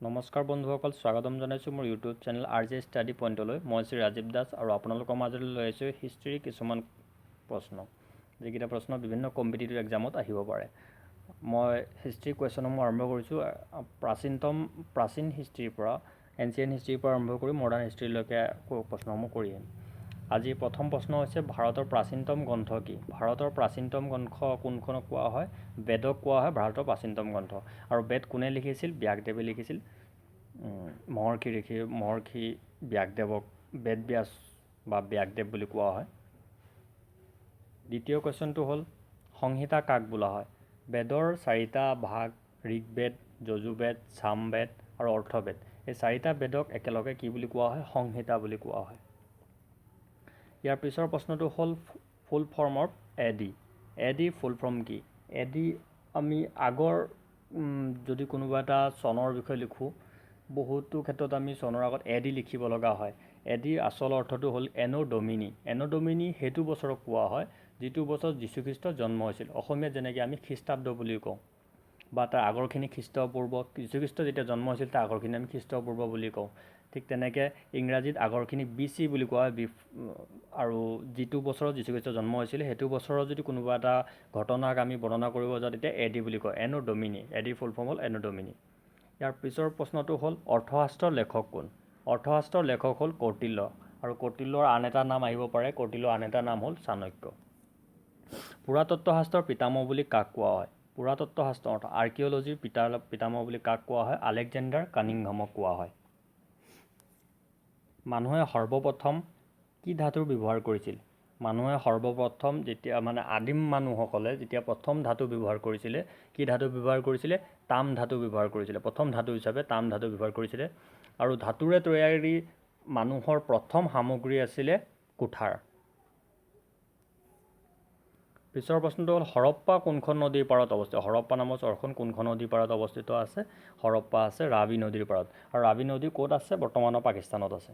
নমস্কাৰ বন্ধুসকল, স্বাগতম জনাইছোঁ মোৰ ইউটিউব চেনেল RJ ষ্টাডি পইণ্টলৈ। মই শ্ৰী ৰাজীৱ দাস আৰু আপোনালোকৰ মাজলৈ লৈ আহিছোঁ হিষ্ট্ৰীৰ কিছুমান প্ৰশ্ন, যিকেইটা প্ৰশ্ন বিভিন্ন কম্পিটিটিভ এক্সামত আহিব পাৰে। মই হিষ্ট্ৰী কুৱেশ্যনসমূহ আৰম্ভ কৰিছোঁ প্ৰাচীন হিষ্ট্ৰীৰ পৰা, এনচিয়েণ্ট হিষ্ট্ৰীৰ পৰা আৰম্ভ কৰি মডাৰ্ণ হিষ্ট্ৰীলৈকে প্ৰশ্নসমূহ কৰি আহিম। আজি প্ৰথম প্ৰশ্ন হৈছে ভাৰতৰ প্ৰাচীনতম গ্ৰন্থ কি? ভাৰতৰ প্ৰাচীনতম গ্ৰন্থ কোনখনক কোৱা হয়? বেদক কোৱা হয় ভাৰতৰ প্ৰাচীনতম গ্ৰন্থ। আৰু বেদ কোনে লিখিছিল? ব্যাসদেৱে লিখিছিল। মহৰ্ষি ব্যাসদেৱক বেদব্যাস বা ব্যাসদেৱ বুলি কোৱা হয়। দ্বিতীয় কুৱেশ্যনটো হ'ল সংহিতা কাক বোলা হয়? বেদৰ চাৰিটা ভাগ ঋগ্বেদ, যজুৰ্বেদ, সামবেদ আৰু অৰ্থবেদ। এই চাৰিটা বেদক একেলগে কি বুলি কোৱা হয়? সংহিতা বুলি কোৱা হয়। ইয়াৰ পিছৰ প্ৰশ্নটো হ'ল full form of AD. AD full form কি? এডি আমি আগৰ যদি কোনোবা এটা চনৰ বিষয়ে লিখোঁ, বহুতো ক্ষেত্ৰত আমি চনৰ আগত এডি লিখিব লগা হয়। এডিৰ আচল অৰ্থটো হ'ল এনো ডমিনি। এনো ডমিনি সেইটো বছৰক কোৱা হয় যিটো বছৰত যীশুখ্ৰীষ্টৰ জন্ম হৈছিল। অসমীয়াত যেনেকৈ আমি খ্ৰীষ্টাব্দ বুলি কওঁ, বা তাৰ আগৰখিনি খ্ৰীষ্টপূৰ্ব, যীশুখ্ৰীষ্ট যেতিয়া জন্ম হৈছিল তাৰ আগৰখিনি আমি খ্ৰীষ্টপূৰ্ব বুলি কওঁ। ঠিক তেনেকৈ ইংৰাজীত আগৰখিনি BC বুলি কোৱা হয়। আৰু যিটো বছৰত যীশুখ্ৰীষ্ট জন্ম হৈছিলে সেইটো বছৰত যদি কোনোবা এটা ঘটনাক আমি বৰ্ণনা কৰিব যাওঁ তেতিয়া এডি বুলি কয়, এনো ডমিনি। এডিৰ ফুল ফৰ্ম হ'ল এনো ডমিনি। ইয়াৰ পিছৰ প্ৰশ্নটো হ'ল অৰ্থশাস্ত্ৰৰ লেখক কোন? অৰ্থশাস্ত্ৰৰ লেখক হ'ল কৌটিল্য। আৰু কৌটিল্যৰ আন এটা নাম আহিব পাৰে, কৌটিল্যৰ আন এটা নাম হ'ল চাণক্য। পুৰাতত্ত্বশাস্ত্ৰৰ পিতামহ বুলি কাক কোৱা হয়? পুৰাতত্ত্বশাস্ত্ৰ অৰ্থাৎ আৰ্কিঅ'লজিৰ পিতামহ বুলি কাক কোৱা হয়? আলেকজেণ্ডাৰ কানিংহামক কোৱা হয়। মানুহে সৰ্বপ্ৰথম কি ধাতুৰ ব্যৱহাৰ কৰিছিল? মানুহে সৰ্বপ্ৰথম আদিম মানুহসকলে যেতিয়া প্ৰথম ধাতু ব্যৱহাৰ কৰিছিলে, কি ধাতু ব্যৱহাৰ কৰিছিলে? তাম ধাতু ব্যৱহাৰ কৰিছিলে। প্ৰথম ধাতু হিচাপে তাম ধাতু ব্যৱহাৰ কৰিছিলে। আৰু ধাতুৰে তৈয়াৰী মানুহৰ প্ৰথম সামগ্ৰী আছিলে কুঠাৰ। পিছৰ প্ৰশ্নটো হ'ল হৰপ্পা কোনখন নদীৰ পাৰত অৱস্থিত? হৰপ্পা নামৰ চহৰখন কোনখন নদীৰ পাৰত অৱস্থিত আছে? হৰপ্পা আছে ৰাভি নদীৰ পাৰত। আৰু ৰাভি নদী ক'ত আছে? বৰ্তমানৰ পাকিস্তানত আছে।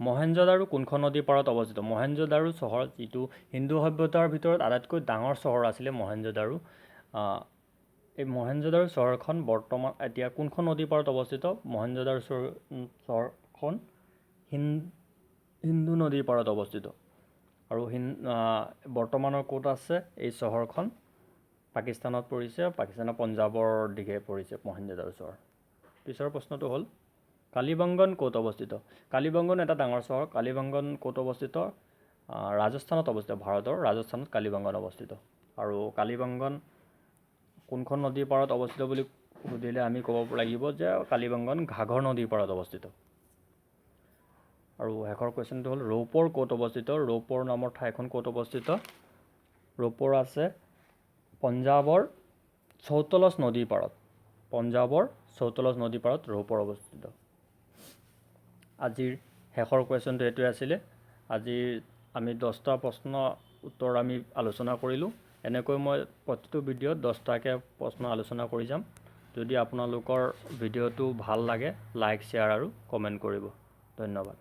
মহেঞ্জোদাৰো কোনখন নদীৰ পাৰত অৱস্থিত? মহেঞ্জোদাৰো চহৰ, যিটো হিন্দু সভ্যতাৰ ভিতৰত আটাইতকৈ ডাঙৰ চহৰ আছিলে মহেঞ্জোদাৰো। এই মহেঞ্জোদাৰো চহৰখন বৰ্তমান এতিয়া কোনখন নদীৰ পাৰত অৱস্থিত? মহেঞ্জোদাৰো চহৰখন সিন্ধু নদীৰ পাৰত অৱস্থিত। আৰু বৰ্তমানৰ ক'ত আছে এই চহৰখন? পাকিস্তানত পৰিছে, পাকিস্তানৰ পঞ্জাৱৰ দিশে পৰিছে মহেঞ্জোদাৰো চহৰ। পিছৰ প্ৰশ্নটো হ'ল কালিবংগন ক'ত অৱস্থিত? কালিবংগন এটা ডাঙৰ চহৰ। কালিবংগন ক'ত অৱস্থিত? ৰাজস্থানত অৱস্থিত। ভাৰতৰ ৰাজস্থানত কালিবংগন অৱস্থিত। আৰু কালিবংগন কোনখন নদীৰ পাৰত অৱস্থিত বুলি সুধিলে আমি ক'ব লাগিব যে কালিবংগন ঘাঘৰ নদীৰ পাৰত অৱস্থিত। আৰু শেষৰ কুৱেশ্যনটো হ'ল ৰৌপৰ ক'ত অৱস্থিত? ৰৌপৰ নামৰ ঠাইখন ক'ত অৱস্থিত? ৰৌপৰ আছে পঞ্জাৱৰ চৌতলজ নদীৰ পাৰত। পঞ্জাৱৰ চৌতলজ নদীৰ পাৰত ৰৌপৰ অৱস্থিত। আজিৰ শেষৰ কুৱেশ্যনটো এইটোৱে আছিলে। আজিৰ আমি 10টা প্ৰশ্ন উত্তৰ আমি আলোচনা কৰিলোঁ। এনেকৈ মই প্ৰতিটো ভিডিঅ'ত 10টাকৈ প্ৰশ্ন আলোচনা কৰি যাম। যদি আপোনালোকৰ ভিডিঅ'টো ভাল লাগে, লাইক, শ্বেয়াৰ আৰু কমেণ্ট কৰিব। ধন্যবাদ।